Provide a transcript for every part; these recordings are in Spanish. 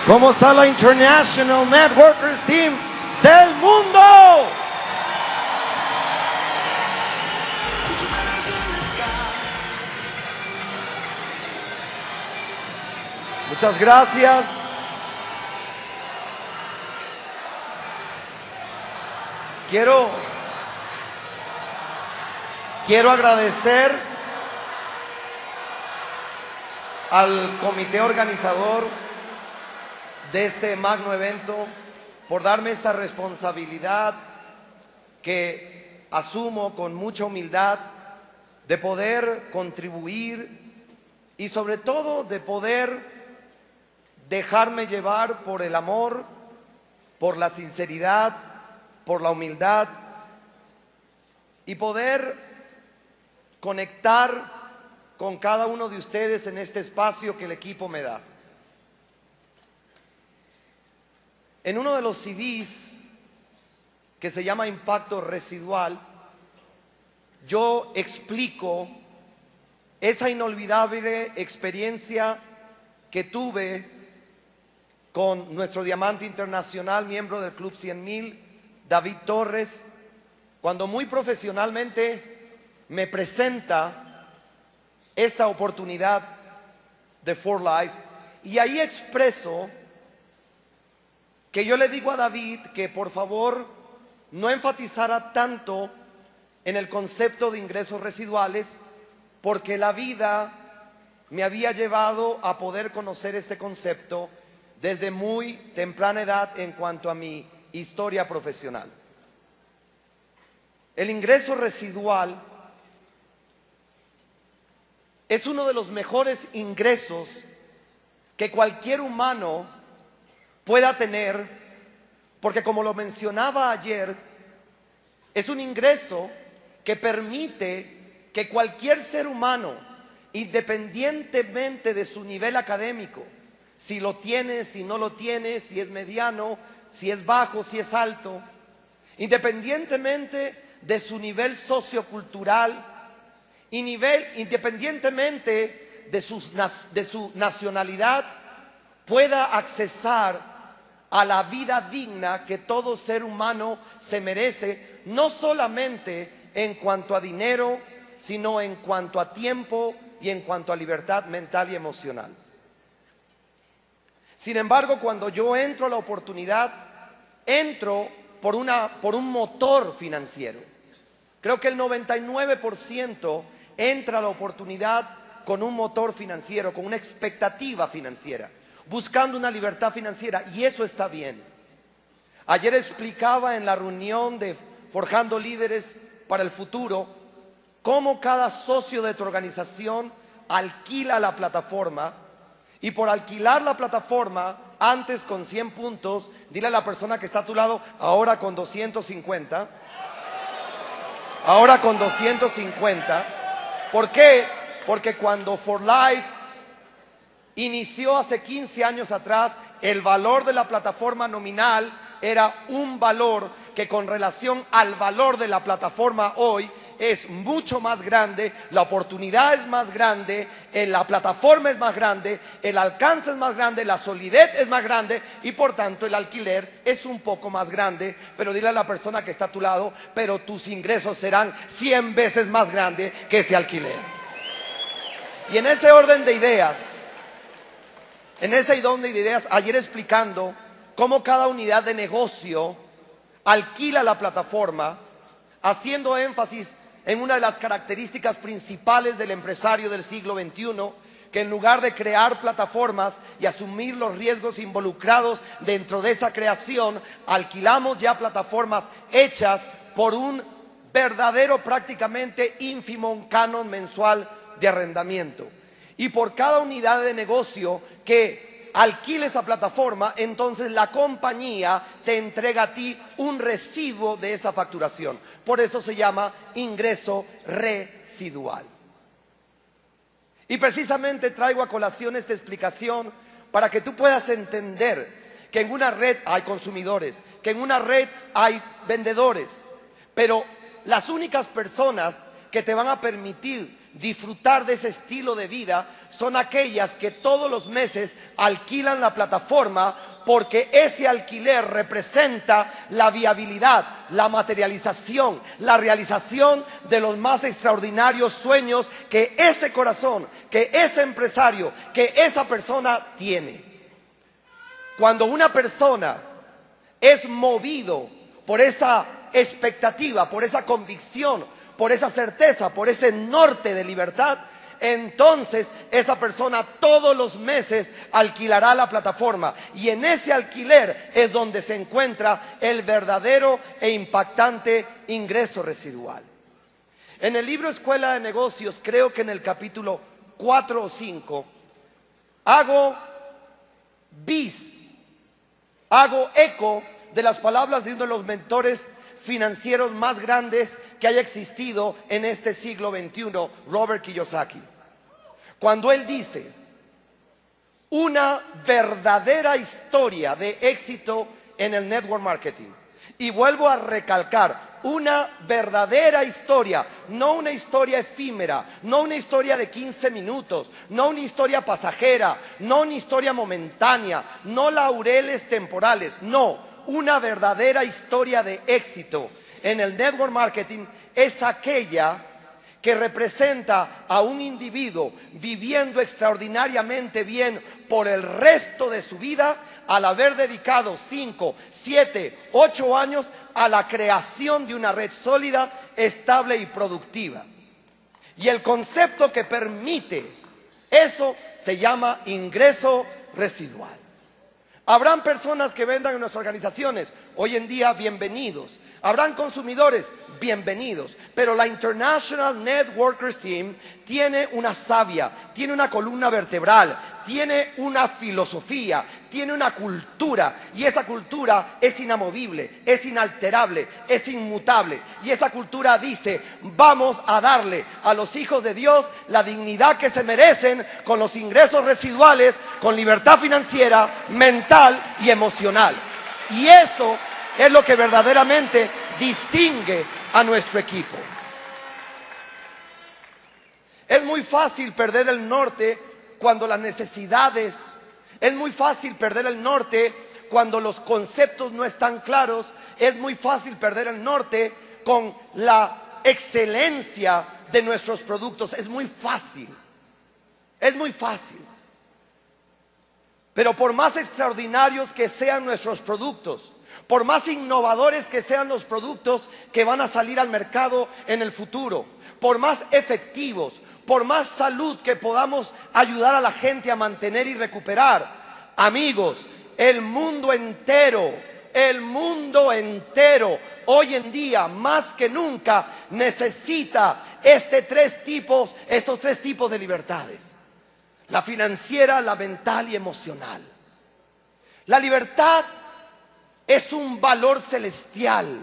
¿Cómo está la International Networkers Team del mundo? Muchas gracias. Quiero agradecer al comité organizador de este magno evento por darme esta responsabilidad que asumo con mucha humildad de poder contribuir y sobre todo de poder dejarme llevar por el amor, por la sinceridad, por la humildad y poder conectar con cada uno de ustedes en este espacio que el equipo me da. En uno de los CDs que se llama Impacto Residual, yo explico esa inolvidable experiencia que tuve con nuestro diamante internacional, miembro del Club 100,000, David Torres, cuando muy profesionalmente me presenta esta oportunidad de For Life, y ahí expreso que yo le digo a David que por favor no enfatizara tanto en el concepto de ingresos residuales, porque la vida me había llevado a poder conocer este concepto desde muy temprana edad en cuanto a mi historia profesional. El ingreso residual es uno de los mejores ingresos que cualquier humano pueda tener, porque como lo mencionaba ayer, es un ingreso que permite que cualquier ser humano, independientemente de su nivel académico, si lo tiene, si no lo tiene, si es mediano, si es bajo, si es alto, independientemente de su nivel sociocultural y independientemente de su nacionalidad, pueda accesar a la vida digna que todo ser humano se merece, no solamente en cuanto a dinero, sino en cuanto a tiempo y en cuanto a libertad mental y emocional. Sin embargo, cuando yo entro a la oportunidad, entro por un motor financiero. Creo que el 99% entra a la oportunidad con un motor financiero, con una expectativa financiera, buscando una libertad financiera, y eso está bien. Ayer explicaba en la reunión de Forjando Líderes para el Futuro cómo cada socio de tu organización alquila la plataforma, y por alquilar la plataforma, antes con 100 puntos, dile a la persona que está a tu lado, ahora con 250. Ahora con 250. ¿Por qué? Porque cuando For Life inició hace 15 años atrás, el valor de la plataforma nominal era un valor que con relación al valor de la plataforma hoy es mucho más grande, la oportunidad es más grande, la plataforma es más grande, el alcance es más grande, la solidez es más grande y por tanto el alquiler es un poco más grande. Pero dile a la persona que está a tu lado, pero tus ingresos serán 100 veces más grandes que ese alquiler. Y en ese orden de ideas, ayer explicando cómo cada unidad de negocio alquila la plataforma, haciendo énfasis en una de las características principales del empresario del siglo XXI, que en lugar de crear plataformas y asumir los riesgos involucrados dentro de esa creación, alquilamos ya plataformas hechas por un verdadero, prácticamente ínfimo canon mensual de arrendamiento. Y por cada unidad de negocio que alquile esa plataforma, entonces la compañía te entrega a ti un residuo de esa facturación. Por eso se llama ingreso residual. Y precisamente traigo a colación esta explicación para que tú puedas entender que en una red hay consumidores, que en una red hay vendedores, pero las únicas personas que te van a permitir disfrutar de ese estilo de vida son aquellas que todos los meses alquilan la plataforma, porque ese alquiler representa la viabilidad, la materialización, la realización de los más extraordinarios sueños que ese corazón, que ese empresario, que esa persona tiene. Cuando una persona es movido por esa expectativa, por esa convicción, por esa certeza, por ese norte de libertad, entonces esa persona todos los meses alquilará la plataforma, y en ese alquiler es donde se encuentra el verdadero e impactante ingreso residual. En el libro Escuela de Negocios, creo que en el capítulo 4 o 5, hago eco de las palabras de uno de los mentores financieros más grandes que haya existido en este siglo XXI, Robert Kiyosaki. Cuando él dice: una verdadera historia de éxito en el network marketing. Y vuelvo a recalcar, una verdadera historia, no una historia efímera, no una historia de 15 minutos, no una historia pasajera, no una historia momentánea, no laureles temporales, no. Una verdadera historia de éxito en el network marketing es aquella que representa a un individuo viviendo extraordinariamente bien por el resto de su vida, al haber dedicado 5, 7, 8 años a la creación de una red sólida, estable y productiva. Y el concepto que permite eso se llama ingreso residual. Habrán personas que vendan en nuestras organizaciones, hoy en día bienvenidos. Habrán consumidores, bienvenidos. Pero la International Networkers Team tiene una savia, tiene una columna vertebral, tiene una filosofía, tiene una cultura. Y esa cultura es inamovible, es inalterable, es inmutable. Y esa cultura dice: vamos a darle a los hijos de Dios la dignidad que se merecen, con los ingresos residuales, con libertad financiera, mental y emocional. Y eso es lo que verdaderamente distingue a nuestro equipo. Es muy fácil perder el norte cuando las necesidades, es muy fácil perder el norte cuando los conceptos no están claros, es muy fácil perder el norte con la excelencia de nuestros productos, es muy fácil. Pero por más extraordinarios que sean nuestros productos, por más innovadores que sean los productos que van a salir al mercado en el futuro, por más efectivos, por más salud que podamos ayudar a la gente a mantener y recuperar, amigos, el mundo entero, hoy en día más que nunca necesita estos tres tipos de libertades: la financiera, la mental y emocional. La libertad es un valor celestial.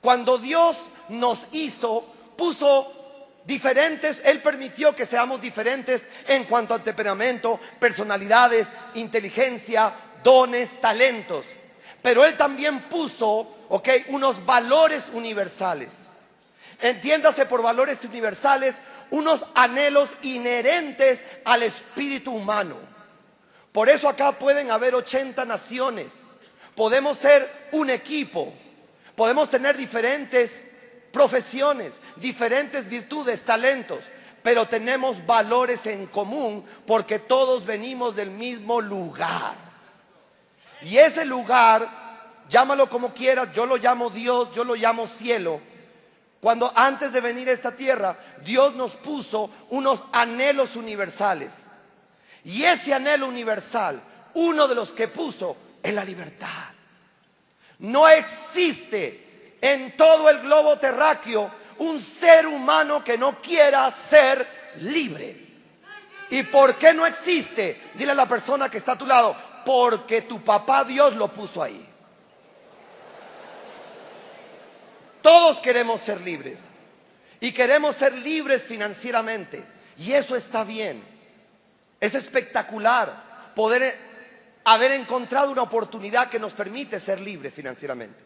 Cuando Dios nos hizo, puso diferentes, Él permitió que seamos diferentes en cuanto al temperamento, personalidades, inteligencia, dones, talentos. Pero Él también puso, unos valores universales. Entiéndase por valores universales unos anhelos inherentes al espíritu humano. Por eso acá pueden haber 80 naciones. Podemos ser un equipo, podemos tener diferentes profesiones, diferentes virtudes, talentos, pero tenemos valores en común porque todos venimos del mismo lugar. Y ese lugar, llámalo como quieras, yo lo llamo Dios, yo lo llamo cielo. Cuando antes de venir a esta tierra, Dios nos puso unos anhelos universales. Y ese anhelo universal, uno de los que puso, es la libertad. No existe en todo el globo terráqueo un ser humano que no quiera ser libre. ¿Y por qué no existe? Dile a la persona que está a tu lado: porque tu papá Dios lo puso ahí. Todos queremos ser libres y queremos ser libres financieramente, y eso está bien. Es espectacular poder haber encontrado una oportunidad que nos permite ser libres financieramente.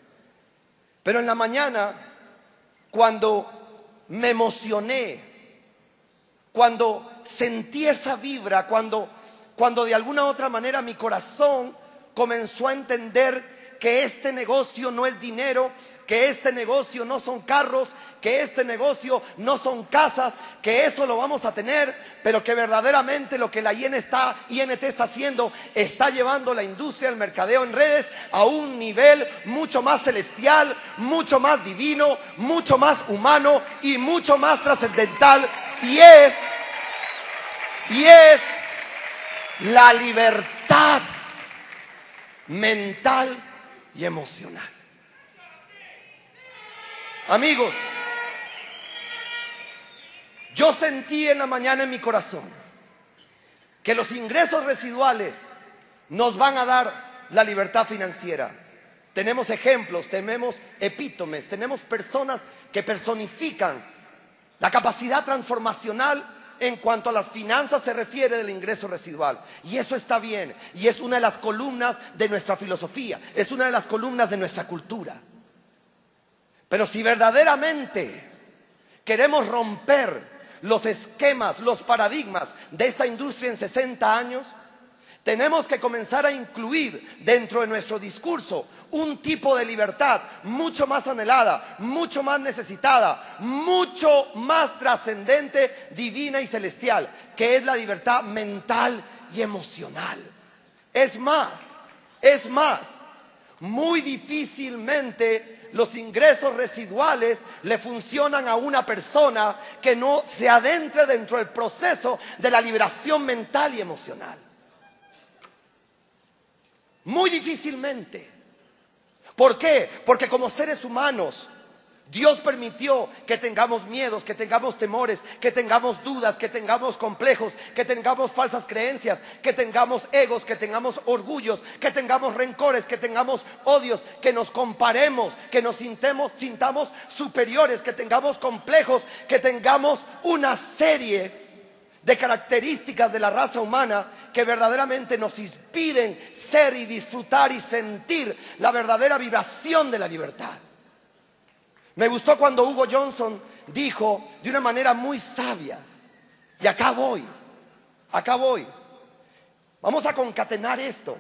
Pero en la mañana, cuando me emocioné cuando sentí esa vibra, cuando de alguna u otra manera mi corazón comenzó a entender que este negocio no es dinero, que este negocio no son carros, que este negocio no son casas, que eso lo vamos a tener, pero que verdaderamente lo que la INT está haciendo, está llevando la industria del mercadeo en redes a un nivel mucho más celestial, mucho más divino, mucho más humano y mucho más trascendental, y es la libertad mental y emocional. Amigos, yo sentí en la mañana en mi corazón que los ingresos residuales nos van a dar la libertad financiera. Tenemos ejemplos, tenemos epítomes, tenemos personas que personifican la capacidad transformacional en cuanto a las finanzas se refiere del ingreso residual. Y eso está bien, y es una de las columnas de nuestra filosofía, es una de las columnas de nuestra cultura. Pero si verdaderamente queremos romper los esquemas, los paradigmas de esta industria en 60 años, tenemos que comenzar a incluir dentro de nuestro discurso un tipo de libertad mucho más anhelada, mucho más necesitada, mucho más trascendente, divina y celestial, que es la libertad mental y emocional. Es más, muy difícilmente los ingresos residuales le funcionan a una persona que no se adentre dentro del proceso de la liberación mental y emocional. Muy difícilmente. ¿Por qué? Porque como seres humanos, Dios permitió que tengamos miedos, que tengamos temores, que tengamos dudas, que tengamos complejos, que tengamos falsas creencias, que tengamos egos, que tengamos orgullos, que tengamos rencores, que tengamos odios, que nos comparemos, que nos sintamos superiores, que tengamos complejos, que tengamos una serie de características de la raza humana que verdaderamente nos impiden ser y disfrutar y sentir la verdadera vibración de la libertad. Me gustó cuando Hugo Johnson dijo de una manera muy sabia, y acá voy, vamos a concatenar esto.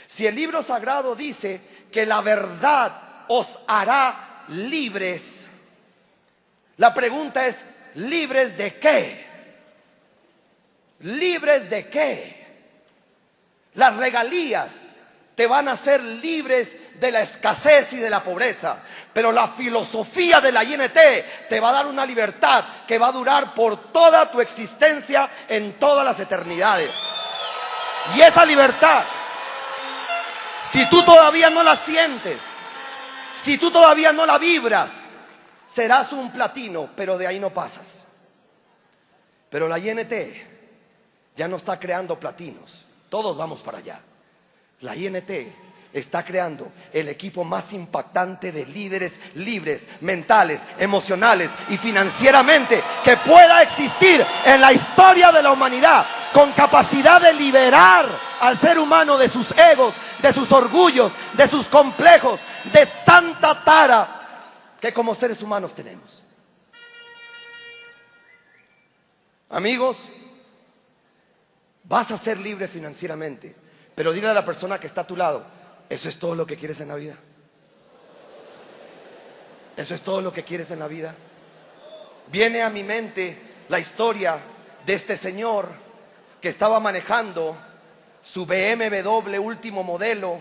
Si el libro sagrado dice que la verdad os hará libres, la pregunta es, ¿libres de qué? ¿Libres de qué? Las regalías te van a hacer libres de la escasez y de la pobreza, pero la filosofía de la INT te va a dar una libertad que va a durar por toda tu existencia en todas las eternidades. Y esa libertad, si tú todavía no la sientes, si tú todavía no la vibras, serás un platino, pero de ahí no pasas. Pero la INT ya no está creando platinos, todos vamos para allá. La INT está creando el equipo más impactante de líderes libres, mentales, emocionales y financieramente que pueda existir en la historia de la humanidad, con capacidad de liberar al ser humano de sus egos, de sus orgullos, de sus complejos, de tanta tara que como seres humanos tenemos. Amigos, vas a ser libre financieramente, pero dile a la persona que está a tu lado, ¿eso es todo lo que quieres en la vida? ¿Eso es todo lo que quieres en la vida? Viene a mi mente la historia de este señor que estaba manejando su BMW último modelo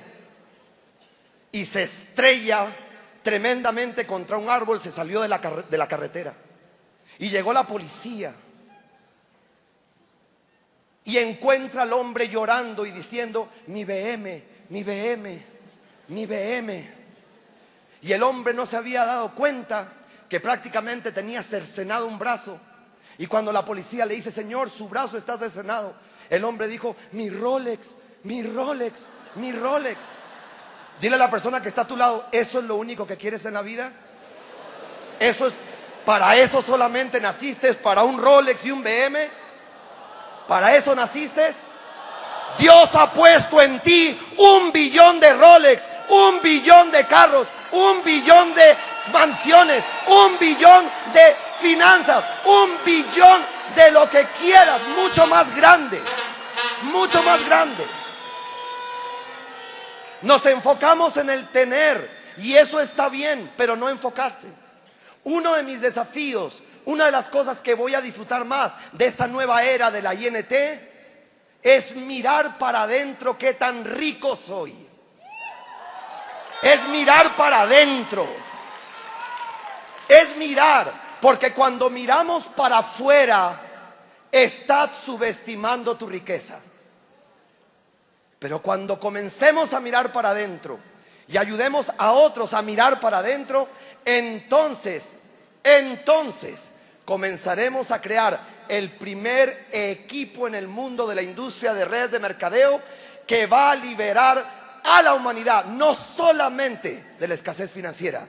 y se estrella tremendamente contra un árbol, se salió de la carretera y llegó la policía. Y encuentra al hombre llorando y diciendo, mi BM. Y el hombre no se había dado cuenta que prácticamente tenía cercenado un brazo. Y cuando la policía le dice, señor, su brazo está cercenado, el hombre dijo, mi Rolex. Dile a la persona que está a tu lado, ¿eso es lo único que quieres en la vida? ¿Eso es, para eso solamente naciste, para un Rolex y un BM? ¿Para eso naciste? Dios ha puesto en ti 1 billón de Rolex, 1 billón de carros, 1 billón de mansiones, 1 billón de finanzas, 1 billón de lo que quieras, mucho más grande, mucho más grande. Nos enfocamos en el tener y eso está bien, pero no enfocarse. Uno de mis desafíos, una de las cosas que voy a disfrutar más de esta nueva era de la INT es mirar para adentro qué tan rico soy. Es mirar para adentro. Es mirar, porque cuando miramos para afuera, estás subestimando tu riqueza. Pero cuando comencemos a mirar para adentro y ayudemos a otros a mirar para adentro, entonces comenzaremos a crear el primer equipo en el mundo de la industria de redes de mercadeo que va a liberar a la humanidad, no solamente de la escasez financiera,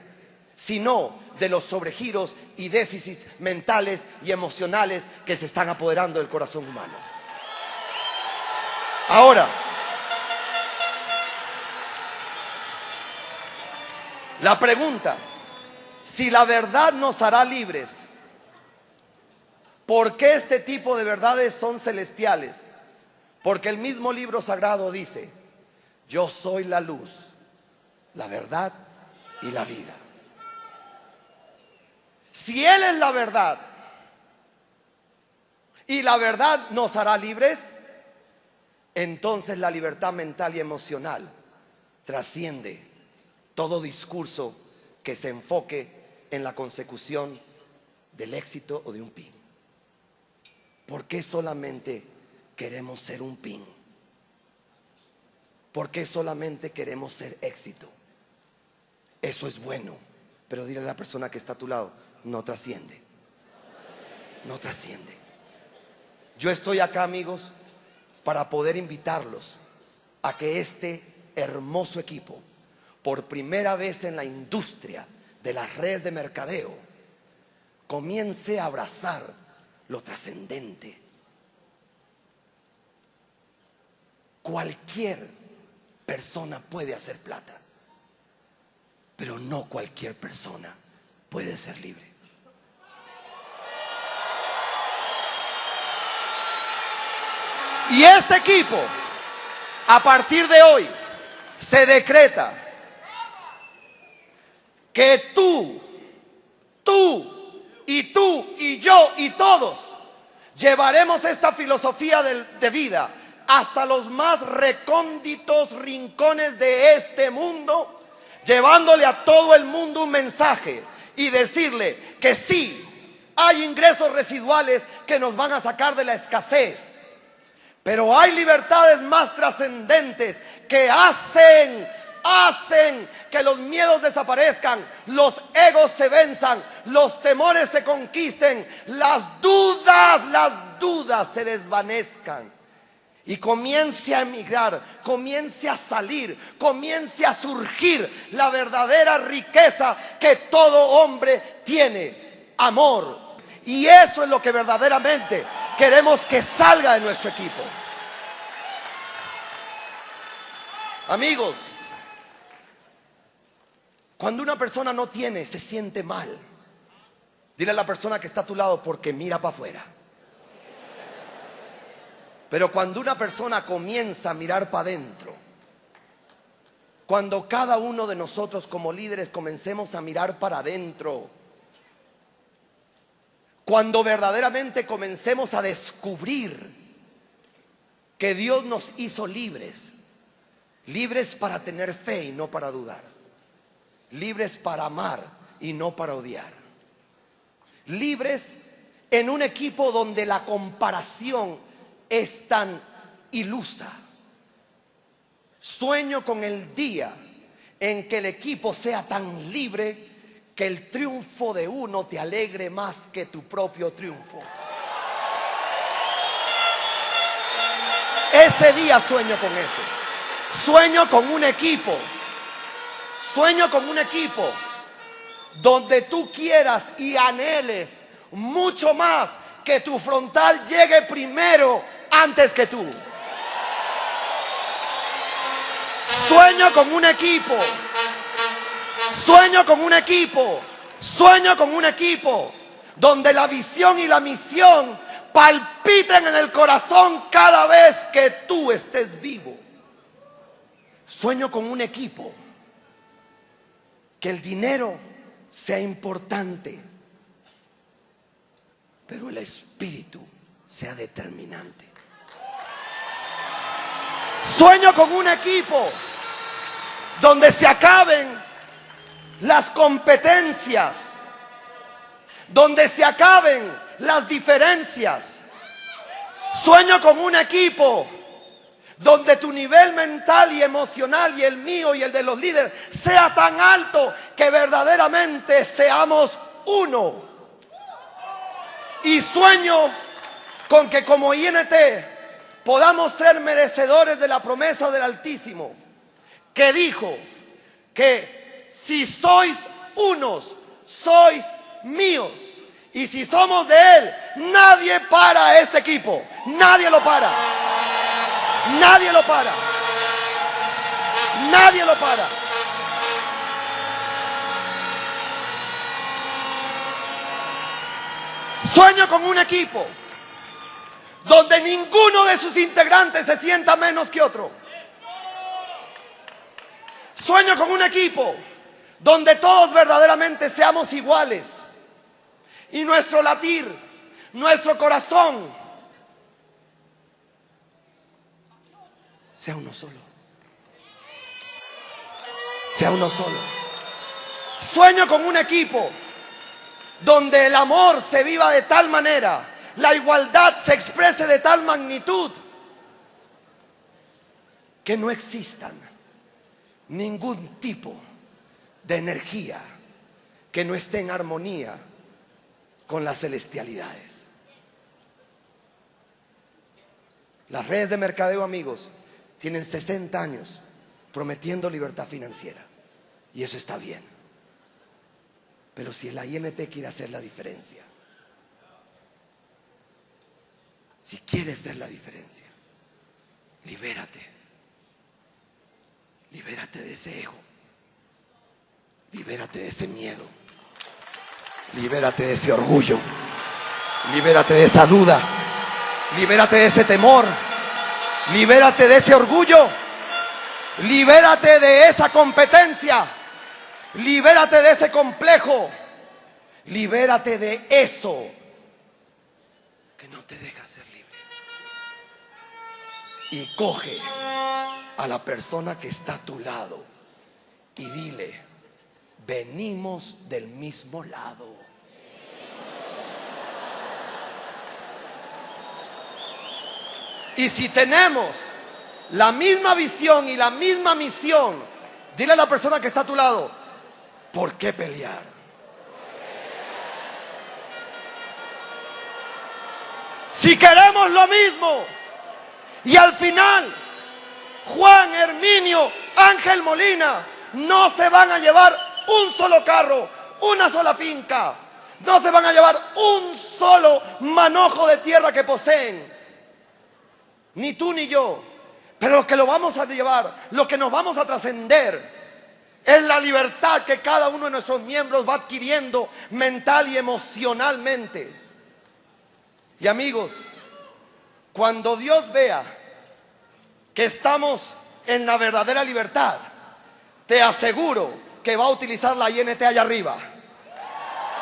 sino de los sobregiros y déficits mentales y emocionales que se están apoderando del corazón humano. Ahora, la pregunta, si la verdad nos hará libres, ¿por qué este tipo de verdades son celestiales? Porque el mismo libro sagrado dice: yo soy la luz, la verdad y la vida. Si Él es la verdad y la verdad nos hará libres, entonces la libertad mental y emocional trasciende todo discurso que se enfoque en la consecución del éxito o de un pin. ¿Por qué solamente queremos ser un pin? ¿Por qué solamente queremos ser éxito? Eso es bueno, pero dile a la persona que está a tu lado: no trasciende. No trasciende. Yo estoy acá, amigos, para poder invitarlos a que este hermoso equipo, por primera vez en la industria de las redes de mercadeo, comience a abrazar lo trascendente. Cualquier persona puede hacer plata, pero no cualquier persona puede ser libre. Y este equipo, a partir de hoy, se decreta que tú y yo y todos llevaremos esta filosofía de vida hasta los más recónditos rincones de este mundo, llevándole a todo el mundo un mensaje y decirle que sí, hay ingresos residuales que nos van a sacar de la escasez, pero hay libertades más trascendentes que hacen que los miedos desaparezcan, los egos se venzan, los temores se conquisten, las dudas se desvanezcan y comience a emigrar, comience a salir, comience a surgir la verdadera riqueza que todo hombre tiene: amor. Y eso es lo que verdaderamente queremos que salga de nuestro equipo. Amigos, cuando una persona no tiene, se siente mal. Dile a la persona que está a tu lado: porque mira para afuera. Pero cuando una persona comienza a mirar para adentro, cuando cada uno de nosotros como líderes comencemos a mirar para adentro, cuando verdaderamente comencemos a descubrir que Dios nos hizo libres, libres para tener fe y no para dudar, libres para amar y no para odiar, libres en un equipo donde la comparación es tan ilusa. Sueño con el día en que el equipo sea tan libre que el triunfo de uno te alegre más que tu propio triunfo. Ese día sueño con eso. Sueño con un equipo. Sueño con un equipo donde tú quieras y anheles mucho más que tu frontal llegue primero antes que tú. Sueño con un equipo. Sueño con un equipo. Sueño con un equipo donde la visión y la misión palpiten en el corazón cada vez que tú estés vivo. Sueño con un equipo, que el dinero sea importante, pero el espíritu sea determinante. Sueño con un equipo donde se acaben las competencias, donde se acaben las diferencias. Sueño con un equipo donde tu nivel mental y emocional y el mío y el de los líderes sea tan alto que verdaderamente seamos uno. Y sueño con que como INT podamos ser merecedores de la promesa del Altísimo, que dijo que si sois unos, sois míos. Y si somos de Él, nadie para este equipo. Nadie lo para. Nadie lo para. Nadie lo para. Sueño con un equipo donde ninguno de sus integrantes se sienta menos que otro. Sueño con un equipo donde todos verdaderamente seamos iguales y nuestro latir, nuestro corazón sea uno solo. Sea uno solo. Sueño con un equipo donde el amor se viva de tal manera, la igualdad se exprese de tal magnitud, que no existan ningún tipo de energía que no esté en armonía con las celestialidades. Las redes de mercadeo, amigos, tienen 60 años prometiendo libertad financiera, y eso está bien. Pero si la INT quiere hacer la diferencia, si quiere hacer la diferencia, libérate. Libérate de ese ego. Libérate de ese miedo. Libérate de ese orgullo. Libérate de esa duda. Libérate de ese temor. Libérate de ese orgullo. Libérate de esa competencia. Libérate de ese complejo. Libérate de eso que no te deja ser libre. Y coge a la persona que está a tu lado y dile: venimos del mismo lado. Y si tenemos la misma visión y la misma misión, dile a la persona que está a tu lado: ¿por qué pelear? Si queremos lo mismo y al final Juan, Herminio, Ángel Molina no se van a llevar un solo carro, una sola finca, no se van a llevar un solo manojo de tierra que poseen, ni tú ni yo, pero lo que lo vamos a llevar, lo que nos vamos a trascender, es la libertad que cada uno de nuestros miembros va adquiriendo mental y emocionalmente. Y amigos, cuando Dios vea que estamos en la verdadera libertad, te aseguro que va a utilizar la INT allá arriba.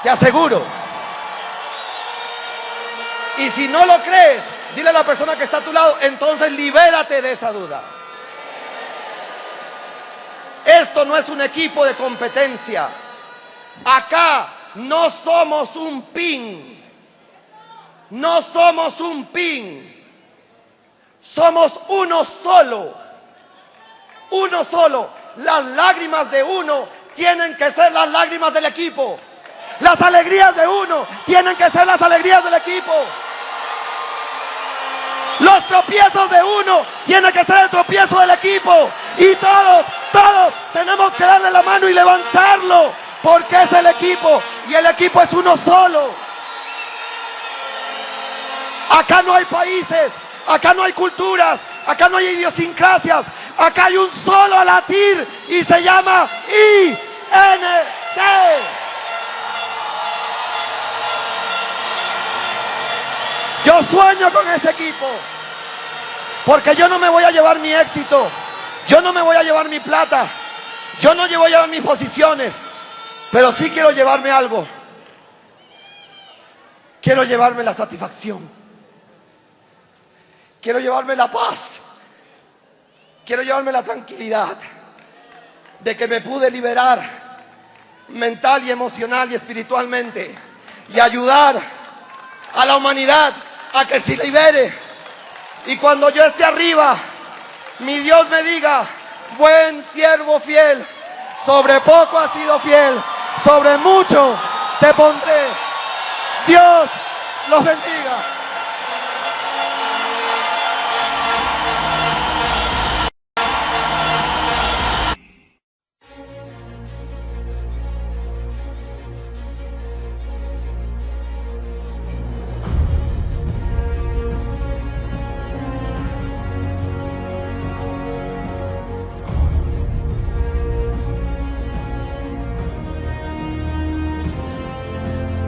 Te aseguro. Y si no lo crees, dile a la persona que está a tu lado: entonces libérate de esa duda. Esto no es un equipo de competencia. Acá no somos un pin. No somos un pin. Somos uno solo. Uno solo. Las lágrimas de uno tienen que ser las lágrimas del equipo. Las alegrías de uno tienen que ser las alegrías del equipo. Los tropiezos de uno tienen que ser el tropiezo del equipo. Y todos tenemos que darle la mano y levantarlo, porque es el equipo, y el equipo es uno solo. Acá no hay países, acá no hay culturas, acá no hay idiosincrasias, acá hay un solo latir y se llama INT. Yo Yo sueño con ese equipo. Porque yo no me voy a llevar mi éxito. Yo no me voy a llevar mi plata. Yo no voy a llevar mis posiciones. Pero sí quiero llevarme algo. Quiero llevarme la satisfacción. Quiero llevarme la paz. Quiero llevarme la tranquilidad de que me pude liberar mental y emocional y espiritualmente y ayudar a la humanidad a que se libere. Y cuando yo esté arriba, mi Dios me diga: buen siervo fiel, sobre poco has sido fiel, sobre mucho te pondré. Dios los bendiga.